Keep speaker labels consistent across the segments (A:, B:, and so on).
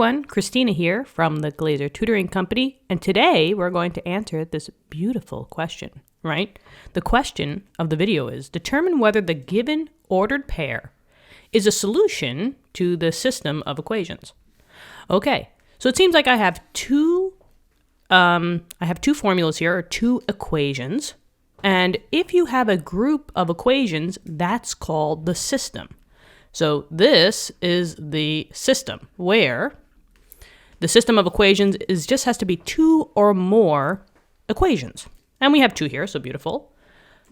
A: everyone, Christina here from the Glaser Tutoring Company, and today we're going to answer this beautiful question, right? The question of the video is, determine whether the given ordered pair is a solution to the system of equations. Okay, so it seems like I have two formulas here, or two equations, and if you have a group of equations, that's called the system. So this is the system, where the system of equations just has to be two or more equations. And we have two here, so beautiful.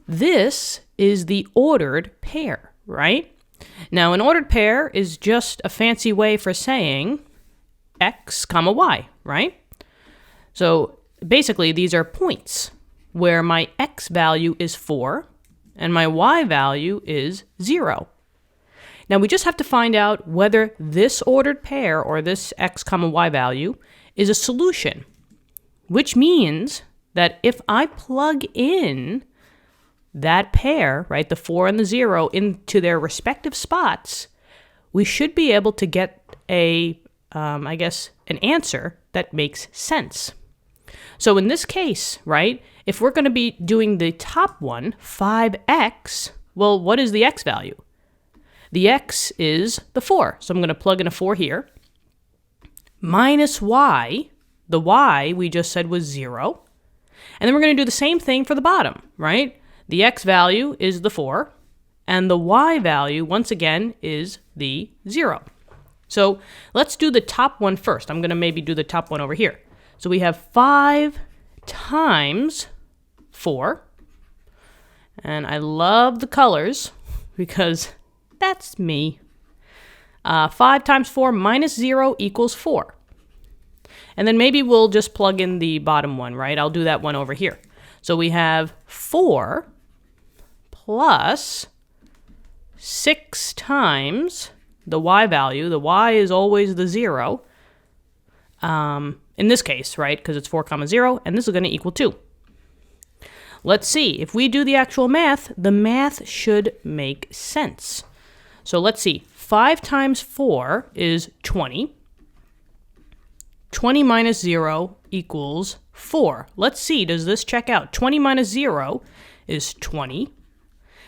A: This is the ordered pair, right? Now, an ordered pair is just a fancy way for saying x comma y, right? So basically, these are points where my x value is 4 and my y value is 0. Now, we just have to find out whether this ordered pair, or this x comma y value, is a solution, which means that if I plug in that pair, right, the 4 and the 0, into their respective spots, we should be able to get an answer that makes sense. So in this case, right, if we're going to be doing the top one, 5x, well, what is the x value? The x is the 4, so I'm going to plug in a 4 here, minus y, the y we just said was 0, and then we're going to do the same thing for the bottom, right? The x value is the 4, and the y value, once again, is the 0. So let's do the top one first. I'm going to maybe do the top one over here. So we have 5 times 4, and I love the colors because that's me. 5 times 4 minus 0 equals 4. And then maybe we'll just plug in the bottom one, right? I'll do that one over here. So we have 4 plus 6 times the y value. The y is always the 0. In this case, right? Because it's 4 comma 0, and this is going to equal 2. Let's see. If we do the actual math, the math should make sense. So let's see, 5 times 4 is 20. 20 minus 0 equals 4. Let's see, does this check out? 20 minus 0 is 20.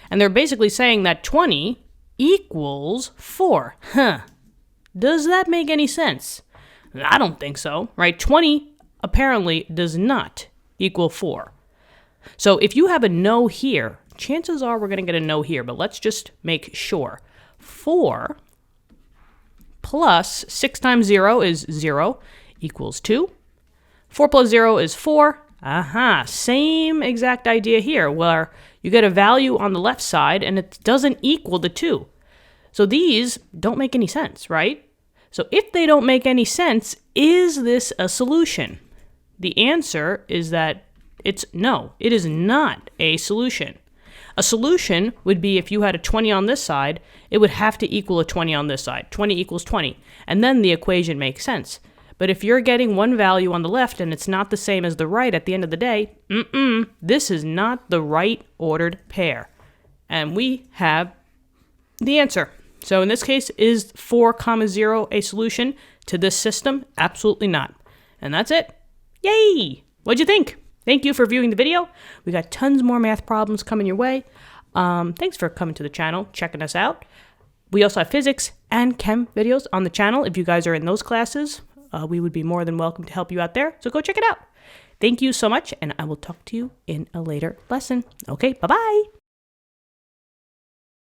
A: And they're basically saying that 20 equals 4. Does that make any sense? I don't think so, right? 20 apparently does not equal 4. So if you have a no here, chances are we're going to get a no here, but let's just make sure. 4 plus 6 times 0 is 0 equals 2. 4 plus 0 is 4. Same exact idea here, where you get a value on the left side and it doesn't equal the 2. So these don't make any sense, right? So if they don't make any sense, is this a solution? The answer is that it's no, it is not a solution. A solution would be if you had a 20 on this side, it would have to equal a 20 on this side. 20 equals 20. And then the equation makes sense. But if you're getting one value on the left and it's not the same as the right at the end of the day, this is not the right ordered pair. And we have the answer. So in this case, is 4 comma 0 a solution to this system? Absolutely not. And that's it. Yay! What'd you think? Thank you for viewing the video. We got tons more math problems coming your way. Thanks for coming to the channel, checking us out. We also have physics and chem videos on the channel. If you guys are in those classes, we would be more than welcome to help you out there. So go check it out. Thank you so much, and I will talk to you in a later lesson. Okay, bye-bye.